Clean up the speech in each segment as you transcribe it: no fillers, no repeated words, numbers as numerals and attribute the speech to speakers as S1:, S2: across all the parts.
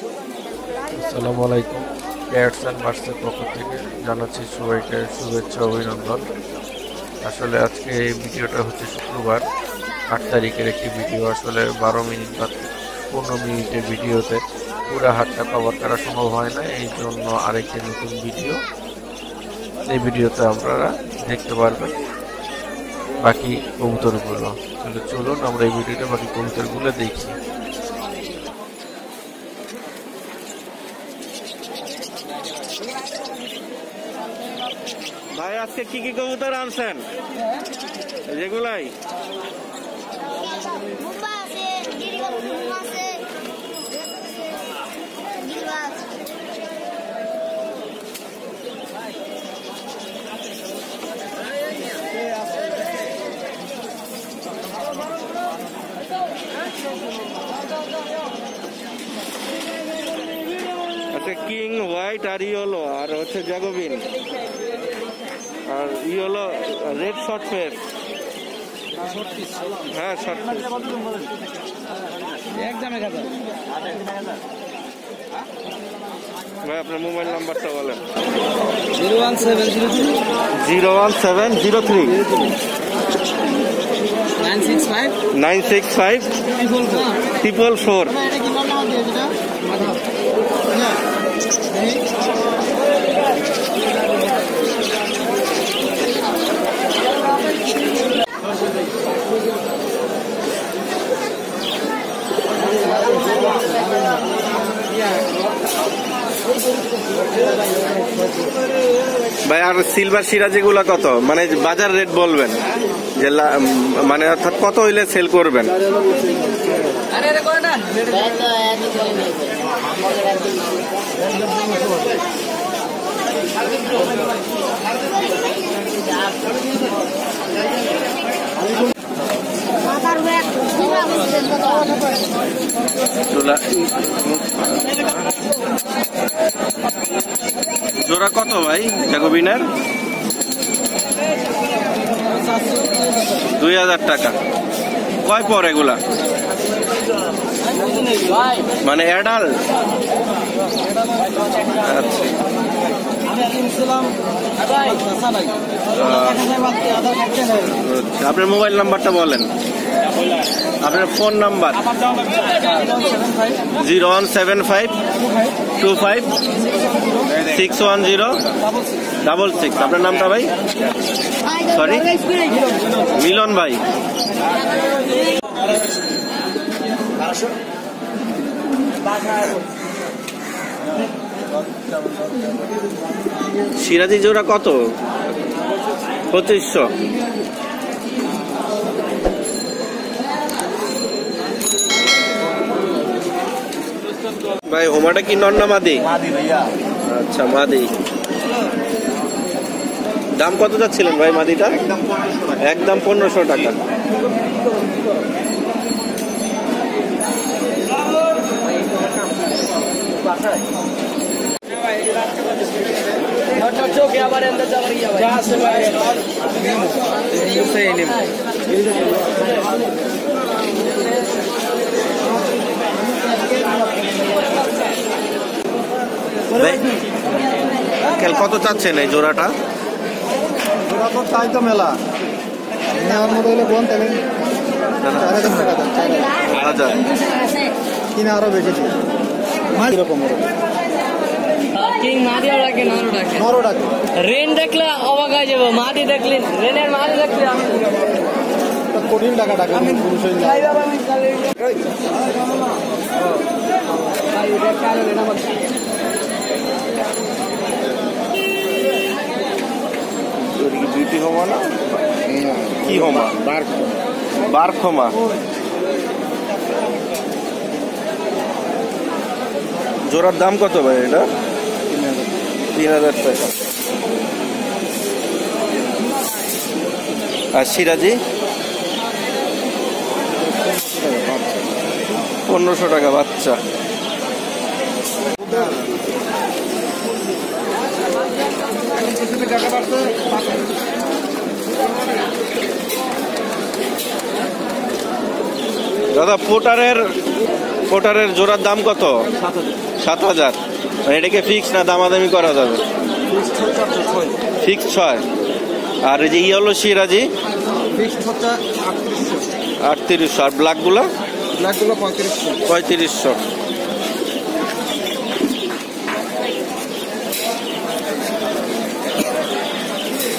S1: আসসালামু আলাইকুম। Cats and বার্ডসের পক্ষ থেকে জানাচ্ছি সবাইকে শুভেচ্ছা অভিনন্দন। আসলে আজকে এই ভিডিওটা হচ্ছে শুক্রবার 8 তারিখের একটি ভিডিও। আসলে 12 মিনিট বা 15 মিনিটের ভিডিওতে পুরো হাটটা কভার করা সম্ভব হয় না, এই জন্য আরেকটি নতুন ভিডিও এই ভিডিওতে আপনারা দেখতে পারবেন বাকি কবুতরগুলো। চলুন আমরা এই ভিডিওতে বাকি কবুতরগুলো দেখি।
S2: ভাই আজকে কি কি কবুতর আনছেন? যেগুলাই আচ্ছা, কিং হোয়াইট আর ইয়েলো আর হচ্ছে জ্যাকোবিন আর ইয়েলো রেড শর্ট ফেস। হ্যাঁ, শর্ট ফেস। ভাই আপনার মোবাইল নাম্বারটা বলেন।
S3: 01703
S2: 965 444। ভাই আর সিলভার সিরাজি গুলা কত, মানে বাজার রেট বলবেন, যে মানে অর্থাৎ কত হইলে সেল করবেন? জোড়া কত ভাই জ্যাকোবিনের? 2000 টাকা। কয় পর এগুলা? মানে অ্যাডাল্ট? আচ্ছা, আপনার মোবাইল নাম্বারটা বলেন, আপনার ফোন নাম্বার। 0175 25 61066। আপনার নামটা ভাই? সরি, মিলন ভাই। সিরাজি জোড়া কত? 2500। ভাই হোমাটা কি নর না মাদি? আচ্ছা, মাদি। দাম কত যাচ্ছিলেন ভাই মাদিটা? একদম 1500 টাকা। কত চাচ্ছেন এই জোড়াটা?
S3: জোড়া তো চাই তো মেলা, নেওয়ার মতো হলে বোন তাহলে 4000 টাকা দাম।
S2: 4000
S3: কিনা আরো বেশি এরকম
S4: কিং মাদি ডাকে নরও ডাকে।
S3: নরও ডাকে।
S4: রেন দেখলে অবাক হয়ে যাবো, মাদি দেখলে, রেনের মাদি দেখলে
S3: কঠিন টাকা ডাকে পুরুষের।
S2: বিউটি হোমা না কি হোমা? বার্ক হোমা। জোড়ার দাম কত ভাই এটা? 3000 টাকা। আর সিরাজি 1500 টাকা বাচ্চা। দাদা পোটারের জোড়ার দাম কত? 7,000। এটাকে ফিক্স না দামাদামি করা যাবে? ফিক্স 6। আর এই যে ইয়েলো সিরাজি 3800। আর ব্ল্যাকগুলো 3500।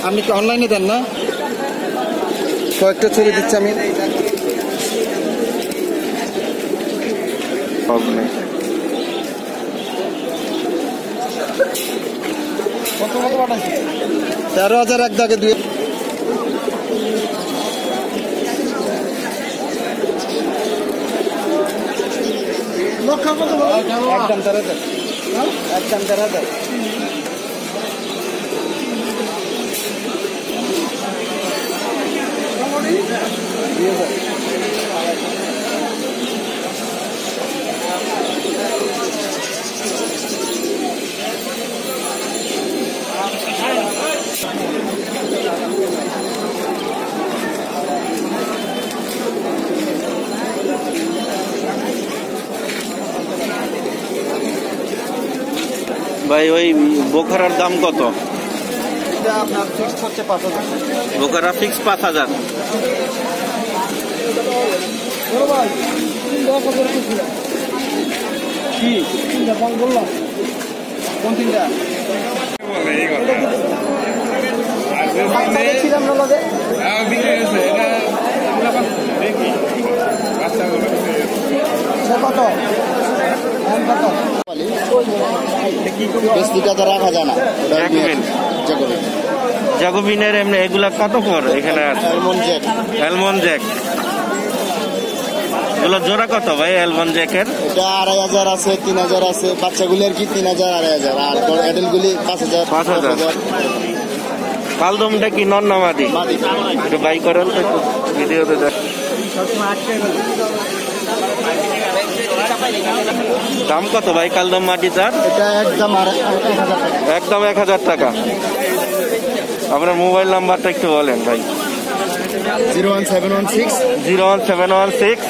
S3: আপনি কি অনলাইনে দেন না? কয়েকটা ছবি দিচ্ছি আমি।
S2: হবে
S3: 13,000 এক দাগে 2। একদম 13,000। একদম 13,000।
S2: ভাই ওই বোখারার দাম কত?
S3: এটা আপনার ফিক্স হচ্ছে 5,000।
S2: বোখারা ফিক্স 5,000।
S3: কি তিনটা ফোন বললাম? কোন তিনটা? ছিলাম না লগে কত? রাখা যায় না।
S2: জাকোবিনের এমনি এগুলা কত পর এখানে আছে? অ্যালমন্ড জ্যাক এগুলো জোড়া কত ভাই? অ্যালমন্ড জ্যাকের
S3: এটা 2,500 আছে, 3,000 আছে। বাচ্চাগুলি আর কি 3,000, 2,500। আর অ্যাডাল্টগুলি 5,000,
S2: 5,000। কালদমটা কি নন নামাদি? একটু বাই করেন তো, একটু ভিডিওতে দেখ। দাম কত ভাই কালদম মাটি তার?
S3: এটা একদম 1,000 টাকা।
S2: একদম 1,000 টাকা। আপনার মোবাইল নাম্বারটা একটু বলেন ভাই।
S3: 01716
S2: 01716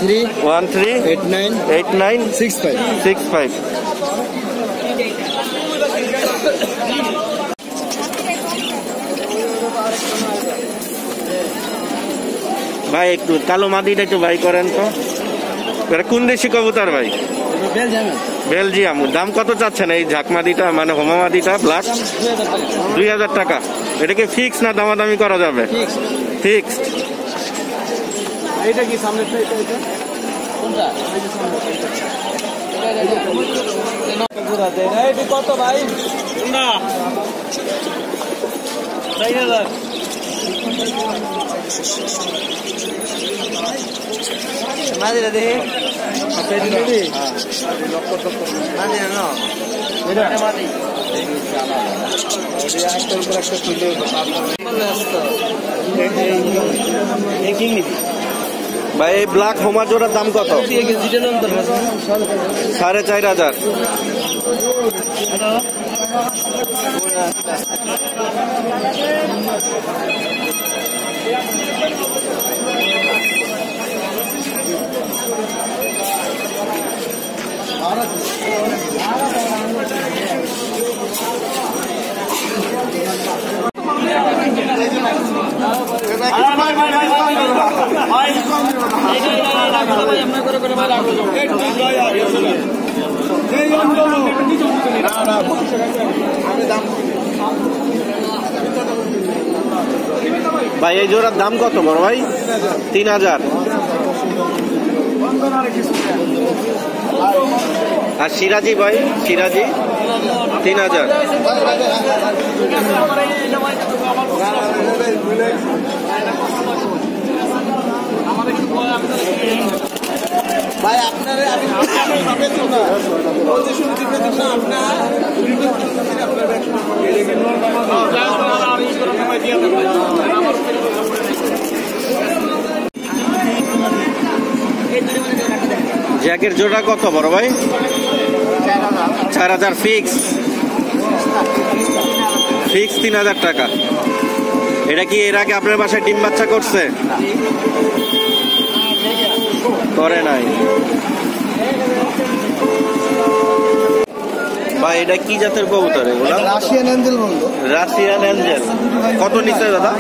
S3: 13
S2: 13
S3: 89
S2: 89
S3: 65।
S2: ভাই একটু কালো মাদিটা একটু বাই করেন তো। এটা কোন দেশি কবুতর ভাই? বেলজিয়াম। দাম কত চাচ্ছেন এই ঝাঁকমাদিটা, মানে হোমামাদিটা ব্ল্যাক? 2,000 টাকা। এটাকে ফিক্স না দামাদামি করা যাবে? ফিক্স।
S3: এটা কি সামনে কোনটা? কত ভাই? না 4,000। মাদিরা দেখি
S2: ভাই এই ব্ল্যাক হোমা জোড়ার দাম কত? 4,500। ভাই এই জোড়ার দাম কত বড় ভাই? 3,000। আর সিরাজি ভাই, সিরাজি 3,000।
S3: ভাই আপনারা
S2: জ্যাকের জোড়া কত বড় ভাই? 4,000 ফিক্স। ফিক্স 3,000 টাকা। এটা কি এর আগে আপনার বাসায় ডিম বাচ্চা করছে? করে নাই। ভাই এটা কি জাতের কবুতর এগুলা?
S3: রাশিয়ান অ্যাঞ্জেল বলতো।
S2: Russian Angel. কত নিচ্ছে দাদা?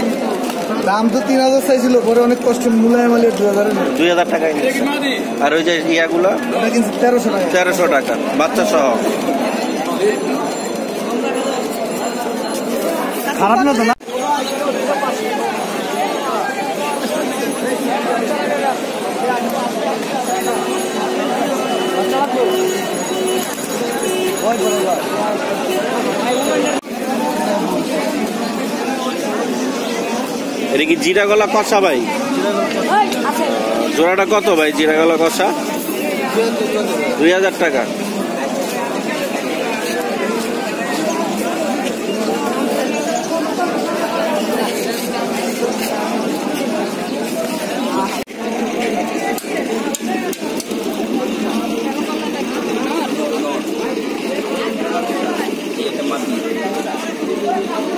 S3: দাম তো 3000 চাইছিল, পরে অনেক কষ্ট মুলায়ম আলী
S2: 2000 টাকায় নিচ্ছে। আর ওই যে ইয়াগুলা
S3: ওটা কিন্তু 1300 টাকা।
S2: 1300 টাকা বাচ্চা সহ।
S3: খারাপ না তো না।
S2: এটা কি জিরা গলা কষা ভাই? জোড়াটা কত ভাই জিরা গলা কষা? 2000 টাকা।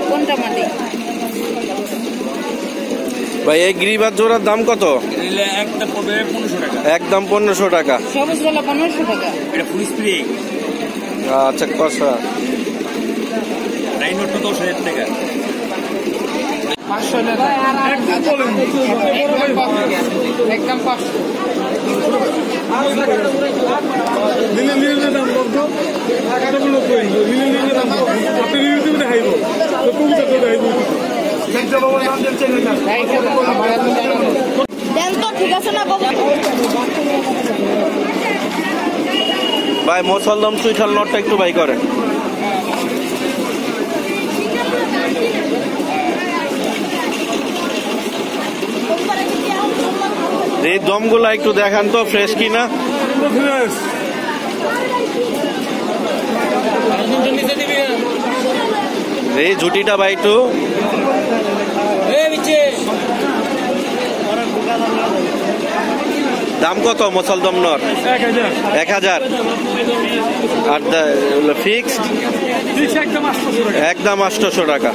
S4: কোনটা মাটি?
S2: ভাই এই গ্রিবাজ জোড়ার দাম কত? একদম 1500 টাকা।
S4: সবুজ গলা 1500 টাকা।
S2: আচ্ছা কষা।
S4: একদম 500। ঠিক আছে না
S2: ভাই মুসলদম সুইঠাল নটটা একটু বাই করেন। এই দমগুলা একটু দেখান তো ফ্রেশ কিনা। এই ঝুটিটা ভাই একটু দাম কত মুসলদম নর? 1000। আর ফিক্সড একদম 800 টাকা।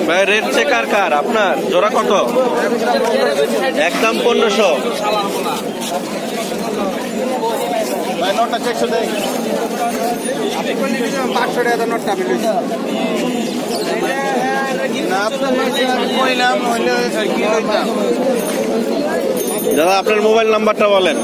S2: ভাই রেট চেকার কার আপনার জোড়া কত? একদম 1500।
S3: ভাই নোটটা চেক করে দেই। আপনি কোন দিবেন 500 টাকা নোটটা আমি লইছি। না আপনার কইলাম হইলো স্যার কি লইতাম।
S2: দাদা আপনার মোবাইল নাম্বারটা বলেন।